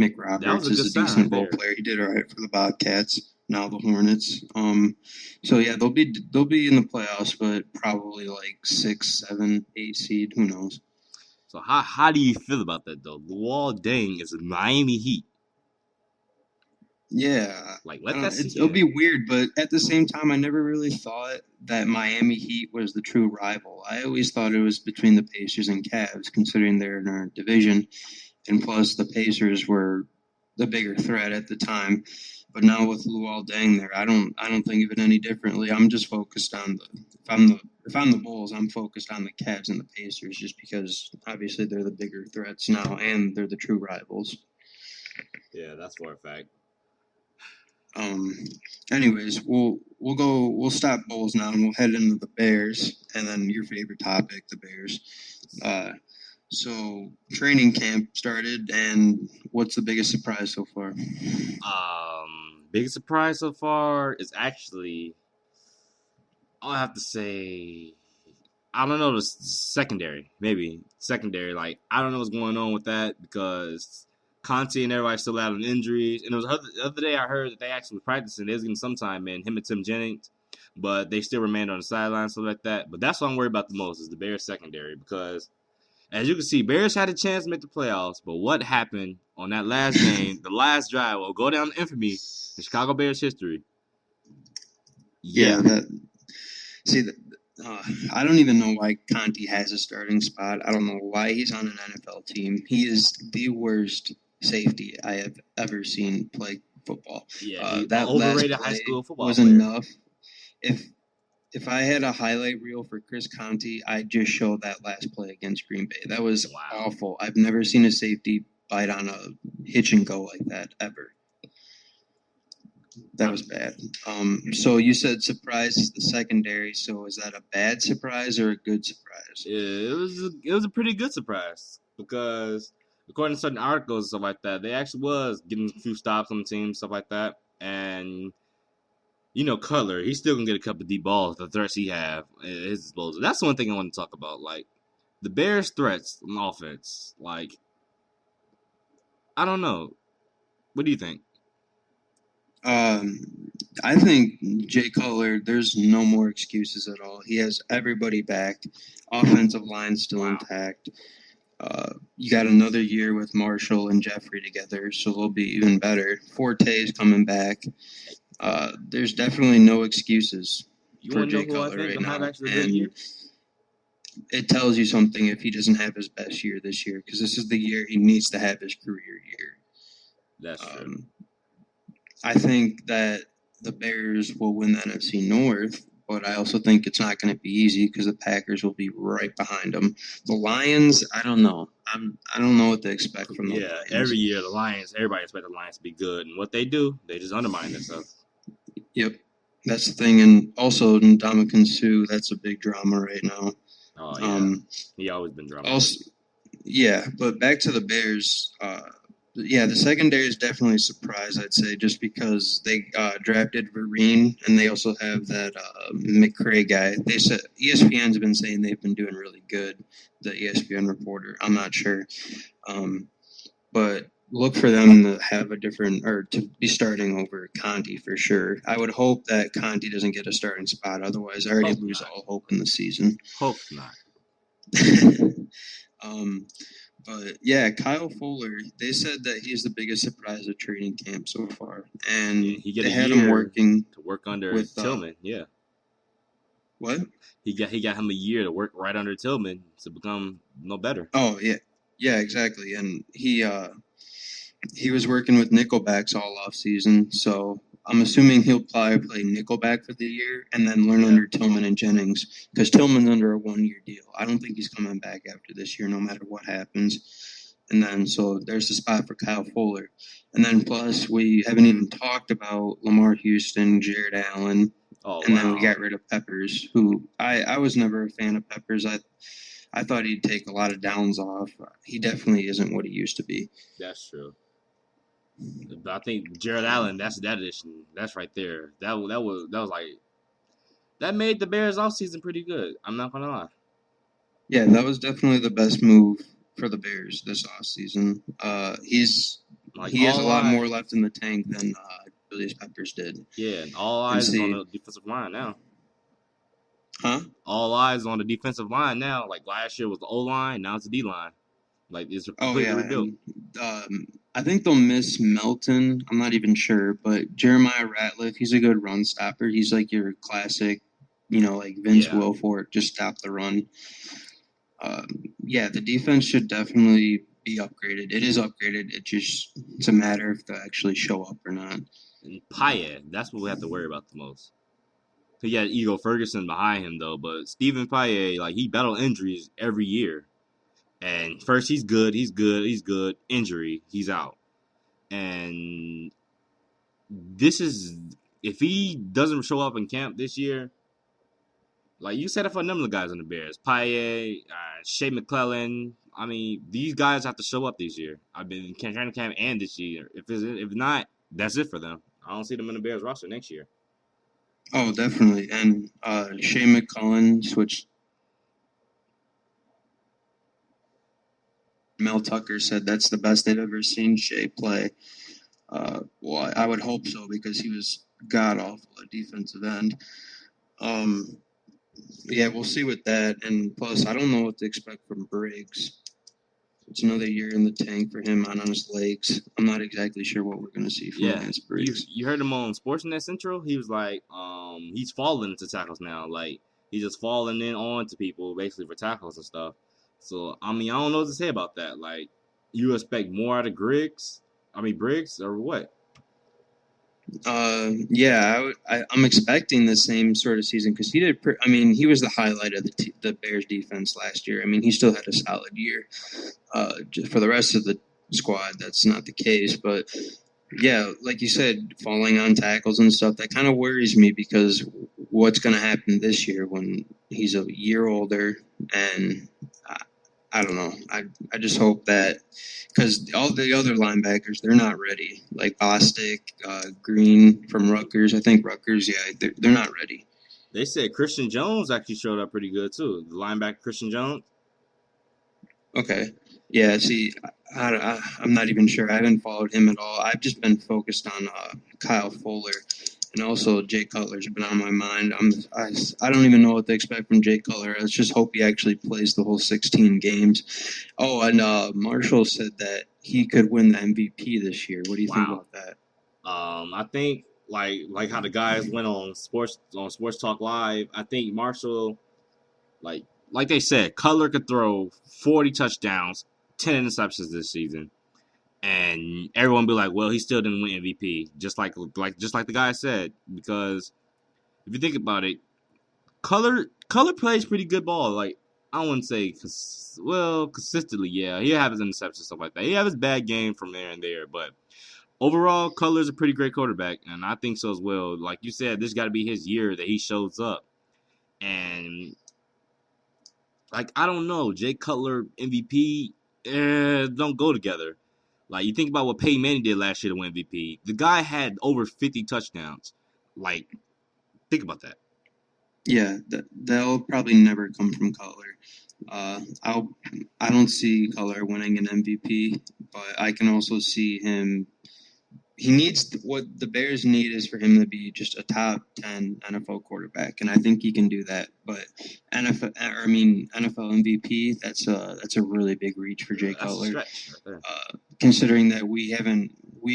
Mick That was Roberts a good is a sign right decent role there. player. He did all right for the Bobcats. Now the Hornets. So yeah, they'll be in the playoffs, but probably like 6, 7, 8 seed. Who knows? So how do you feel about that though? Luol Deng is Miami Heat. Yeah, Like I let don't. that sink It'll in. be weird, but at the same time, I never really thought that Miami Heat was the true rival. I always thought it was between the Pacers and Cavs, considering they're in our division, and plus the Pacers were the bigger threat at the time. But now with Luol Deng there, I don't think of it any differently. I'm just focused on the if I'm the Bulls, I'm focused on the Cavs and the Pacers, just because obviously they're the bigger threats now, and they're the true rivals. Yeah, that's for a fact. Um, anyways, we'll stop Bulls now and we'll head into the Bears, and then your favorite topic, the Bears. So training camp started, and what's the biggest surprise so far? Biggest surprise so far is actually I'll have to say I don't know the secondary, maybe secondary. Like I don't know what's going on with that because Conti and everybody still out on injuries. And it was the other day I heard that they actually were practicing. They was getting some time in him and Tim Jennings, but they still remained on the sideline, stuff like that. But that's what I'm worried about the most is the Bears secondary because as you can see, Bears had a chance to make the playoffs, but what happened on that last game, the last drive, will go down in infamy in Chicago Bears history. Yeah, Yeah, see, I don't even know why Conti has a starting spot. I don't know why he's on an NFL team. He is the worst safety I have ever seen play football. yeah, he That last overrated high play school football was player. enough. If I had a highlight reel for Chris Conti, I'd just show that last play against Green Bay. That was Wow. awful. I've never seen a safety bite on a hitch and go like that ever. That was bad. So you said surprise is the secondary. So is that a bad surprise or a good surprise? Yeah, it was a pretty good surprise because according to certain articles and stuff like that, they actually was getting a few stops on the team, stuff like that, and Cutler, he's still gonna get a couple of deep balls. The threats he have, his disposal. That's the one thing I want to talk about. Like the Bears' threats on offense. Like I don't know. What do you think? Um, I think Jay Cutler, there's no more excuses at all. He has everybody back. Offensive line still Wow. intact. You got another year with Marshall and Jeffrey together, so they'll be even better. Forte's coming back. There's definitely no excuses You for want to know Jay who I Cutler think right gonna have now, actually a good and year? it tells you something if he doesn't have his best year this year, because this is the year he needs to have his career year. That's true. I think that the Bears will win the NFC North, but I also think it's not going to be easy because the Packers will be right behind them. The Lions, I don't know. I don't know what to expect from the Yeah, Lions. every year the Lions, everybody expects the Lions to be good, and what they do, they just undermine themselves. Yep, that's the thing, and also Ndamukong Suh, that's a big drama right now. Oh yeah, he always been drama. Also, yeah, but back to the Bears. Yeah, the secondary is definitely a surprise, I'd say, just because they drafted Vereen, and they also have that McCray guy. They said ESPN's been saying they've been doing really good. The ESPN reporter, I'm not sure, but look for them to have a different or to be starting over Conti for sure. I would hope that Conti doesn't get a starting spot, otherwise, I already Hope lose not. all hope in the season. Hope not. But yeah, Kyle Fuller, they said that he's the biggest surprise of training camp so far. And Yeah, he get they a had him year working to work under with Tillman. Yeah, what? he got him a year to work right under Tillman to become no better. Oh yeah. Yeah, exactly. And he was working with Nickelbacks all off season, so I'm assuming he'll probably play Nickelback for the year and then learn under Tillman and Jennings because Tillman's under a 1-year deal. I don't think he's coming back after this year, no matter what happens. And then so there's a spot for Kyle Fuller, and then plus we haven't even talked about Lamar Houston, Jared Allen, and then we got rid of Peppers, who I was never a fan of Peppers. I thought he'd take a lot of downs off. He definitely isn't what he used to be. That's true. But I think Jared Allen, that's that addition. That's right there. That was like that made the Bears offseason pretty good. I'm not gonna lie. Yeah, that was definitely the best move for the Bears this offseason. He's Like he has a all lot more eyes, left in the tank than Julius Peppers did. yeah, and all And eyes is on see, the defensive line now. huh? All eyes on the defensive line now. Like last year was the O line, now it's the D line. Like it's Oh completely yeah, rebuilt. and I think they'll miss Melton. I'm not even sure, but Jeremiah Ratliff, he's a good run stopper. He's like your classic, like Vince Yeah, Wilfork, just stop the run. Yeah, the defense should definitely be upgraded. It is upgraded. It's a matter if they actually show up or not. and Payet, that's what we have to worry about the most. He had Ego Ferguson behind him though, but Stephen Payet, like he battled injuries every year. And first he's good, he's good, he's good. Injury, he's out. And this is if he doesn't show up in camp this year, like you said it for a number of guys on the Bears, Payet, Shea McClellan. I mean, these guys have to show up this year. I've been training camp and this year. If not, that's it for them. I don't see them in the Bears roster next year. Oh, definitely. And Shea McCullen switched. Mel Tucker said that's the best they've ever seen Shea play. Well, I would hope so because he was god awful at defensive end. Yeah, we'll see with that. And plus, I don't know what to expect from Briggs. It's another year in the tank for him on his legs. I'm not exactly sure what we're going to see from Yeah, Lance Briggs. you heard him on Sportsnet Central. He was like, he's falling into tackles now. Like he's just falling in on to people basically for tackles and stuff. So I mean, I don't know what to say about that. Like, you expect more out of Briggs or what? Yeah, I'm expecting the same sort of season because he did. He was the highlight of the Bears defense last year. I mean, he still had a solid year. For the rest of the squad, that's not the case. But yeah, like you said, falling on tackles and stuff, that kind of worries me because what's going to happen this year when he's a year older and I don't know. I just hope that because all the other linebackers, they're not ready. Like Bostic, Green from Rutgers. I think Rutgers, yeah, they're not ready. They said Christian Jones actually showed up pretty good too. The linebacker Christian Jones. Okay. Yeah, see, I'm not even sure. I haven't followed him at all. I've just been focused on Kyle Fuller. And also, Jay Cutler's been on my mind. I don't even know what to expect from Jay Cutler. Let's just hope he actually plays the whole 16 games. Oh, and Marshall said that he could win the MVP this year. What do you think Wow. about that? I think like how the guys went on Sports Talk Live. I think Marshall, like they said, Cutler could throw 40 touchdowns, 10 interceptions this season. And everyone be like, well, he still didn't win MVP, just like the guy said. Because if you think about it, Color plays pretty good ball. Like I wouldn't say consistently. Yeah, he have his interceptions stuff like that. He have his bad game from there and there, but overall, Color's a pretty great quarterback, and I think so as well. Like you said, this got to be his year that he shows up, and like I don't know, Jay Cutler MVP don't go together. Like, you think about what Peyton Manning did last year to win MVP. The guy had over 50 touchdowns. Like, think about that. Yeah, they'll probably never come from Cutler. I don't see Cutler winning an MVP, but I can also see him. He needs what the Bears need is for him to be just a top 10 NFL quarterback, and I think he can do that. But NFL MVP, that's a really big reach for Jay That's a Cutler. stretch right there. Considering that we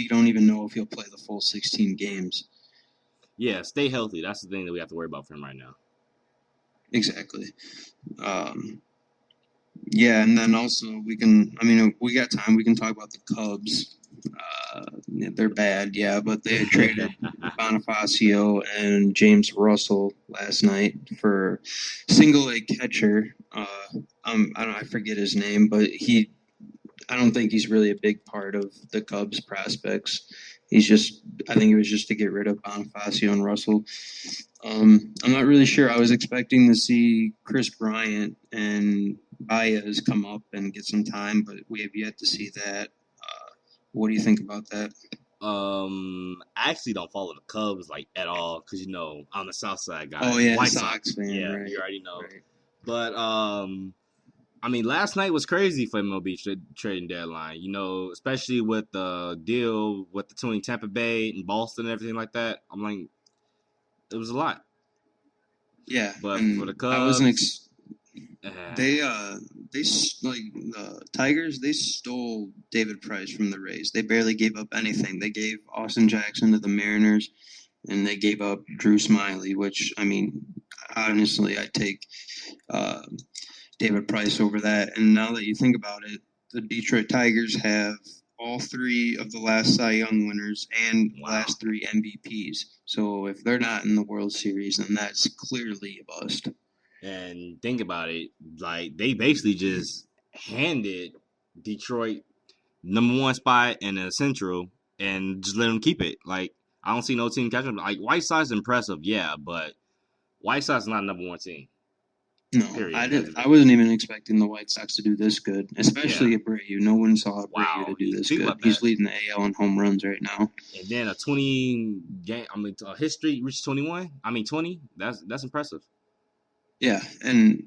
don't even know if he'll play the full 16 games. Yeah, stay healthy. That's the thing that we have to worry about for him right now. Exactly. Yeah, and then also we got time. We can talk about the Cubs. They're bad, yeah, but they traded Bonifacio and James Russell last night for single A catcher. I forget his name, but I don't think he's really a big part of the Cubs prospects. I think it was just to get rid of Bonifacio and Russell. I'm not really sure. I was expecting to see Chris Bryant and Baez come up and get some time, but we have yet to see that. What do you think about that? I actually don't follow the Cubs like at all because I'm a South Side guy. Oh yeah, White Sox fan. Yeah, right, you already know. right. But I mean, last night was crazy for MLB trading deadline. You know, especially with the deal with between Tampa Bay and Boston and everything like that. I'm like, it was a lot. Yeah, But for the and I wasn't. Cubs, uh, Like the Tigers. They stole David Price from the Rays. They barely gave up anything. They gave Austin Jackson to the Mariners, and they gave up Drew Smiley. Which I mean, honestly, I take uh, David Price over that. And now that you think about it, the Detroit Tigers have all three of the last Cy Young winners and wow. last three MVPs. So if they're not in the World Series, then that's clearly a bust. And think about it, like they basically just handed Detroit #1 spot in the Central and just let them keep it. Like I don't see no team catching them. Like White Sox impressive, yeah, but White Sox is not #1 team. No, Period. I wasn't even expecting the White Sox to do this good, especially Abreu. No one saw Abreu to do this good. He's leading the AL in home runs right now. And then a 20 game, history reached 21. 20. That's impressive. Yeah, and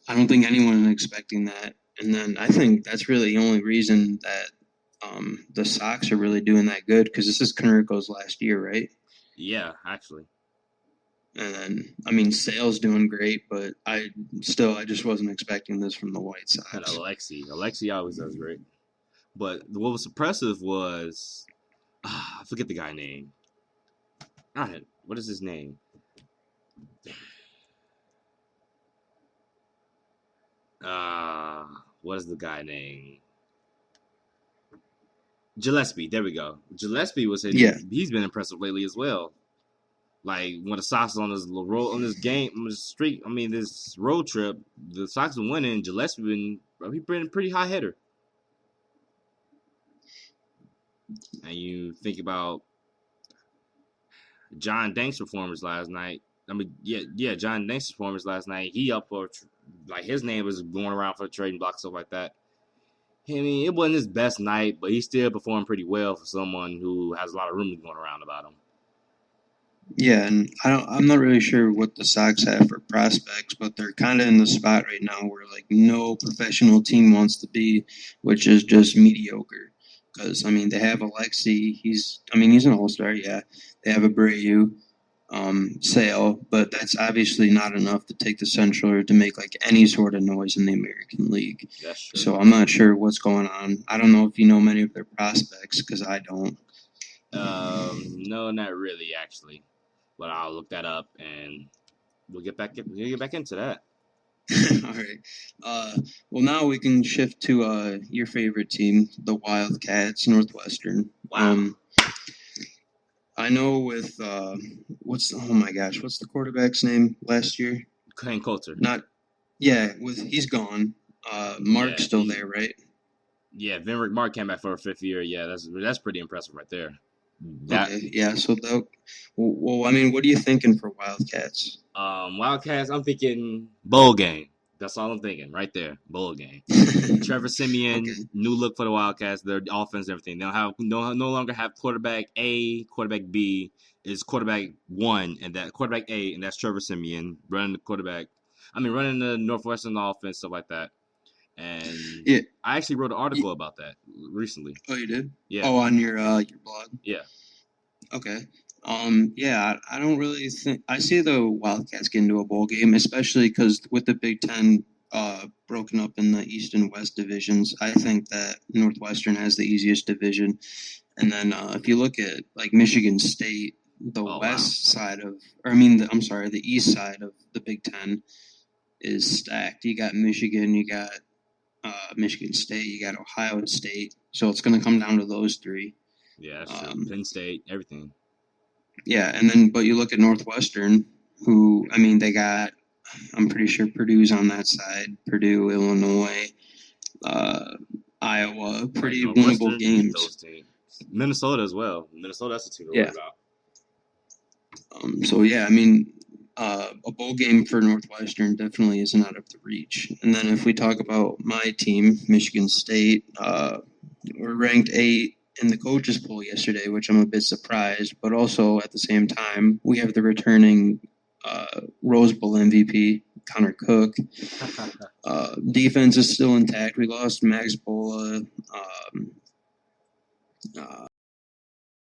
I don't think anyone was expecting that. And then I think that's really the only reason that the Sox are really doing that good, because this is Konerko's last year, right? Yeah, actually. And then, I mean, Sale's doing great, but I just wasn't expecting this from the White Sox. And Alexi always does great. But what was impressive was, I forget the guy's name. What is his name? What is the guy name? Gillespie. There we go. Gillespie was hitting. Yeah. He's been impressive lately as well. Like when the Sox on this streak. This road trip, the Sox been winning. Gillespie he's been a pretty high hitter. And you think about John Dank's performance last night. John Dank's performance last night. He up for his name was going around for trading blocks, stuff like that. I mean, it wasn't his best night, but he still performed pretty well for someone who has a lot of rumors going around about him. Yeah, and I'm not really sure what the Sox have for prospects, but they're kind of in the spot right now where no professional team wants to be, which is just mediocre. Because they have Alexi. He's an all-star. Yeah, they have Abreu, Sale, but that's obviously not enough to take the Central or to make any sort of noise in the American League. That's true. So I'm not sure what's going on. I don't know if you know many of their prospects, because I don't. No, not really, actually. But I'll look that up and we'll get back into that. All right. Well, now we can shift to your favorite team, the Wildcats, Northwestern. Wow. I know with what's the quarterback's name last year? Kane Coulter. He's gone. Mark's still there, right? Yeah, Vinrick Mark came back for a 5th year. Yeah, that's pretty impressive right there. Okay, yeah. So what are you thinking for Wildcats? Wildcats, I'm thinking bowl game. That's all I'm thinking right there. Bowl game. Trevor Siemian, new look for the Wildcats. Their offense, everything. They'll no longer have quarterback A, quarterback B. Is quarterback 1 and that quarterback A, and that's Trevor Siemian running the Northwestern offense, stuff like that. And yeah, I actually wrote an article about that recently. Oh, you did? Yeah. Oh, on your blog? Yeah. Okay. I don't really think I see the Wildcats get into a bowl game, especially because with the Big Ten broken up in the East and West divisions, I think that Northwestern has the easiest division. And then if you look at Michigan State, the the East side of the Big Ten is stacked. You got Michigan, you got Michigan State, you got Ohio State. So it's going to come down to those three. Yeah, that's true. Penn State, everything. Yeah, and then but you look at Northwestern, who they got. I'm pretty sure Purdue's on that side. Purdue, Illinois, Iowa, pretty winnable games. Minnesota as well. That's a team to worry about. A bowl game for Northwestern definitely isn't out of the reach. And then if we talk about my team, Michigan State, we're ranked 8 in the coaches poll yesterday, which I'm a bit surprised. But also at the same time, we have the returning Rose Bowl MVP, Connor Cook. Defense is still intact. We lost Max Bola.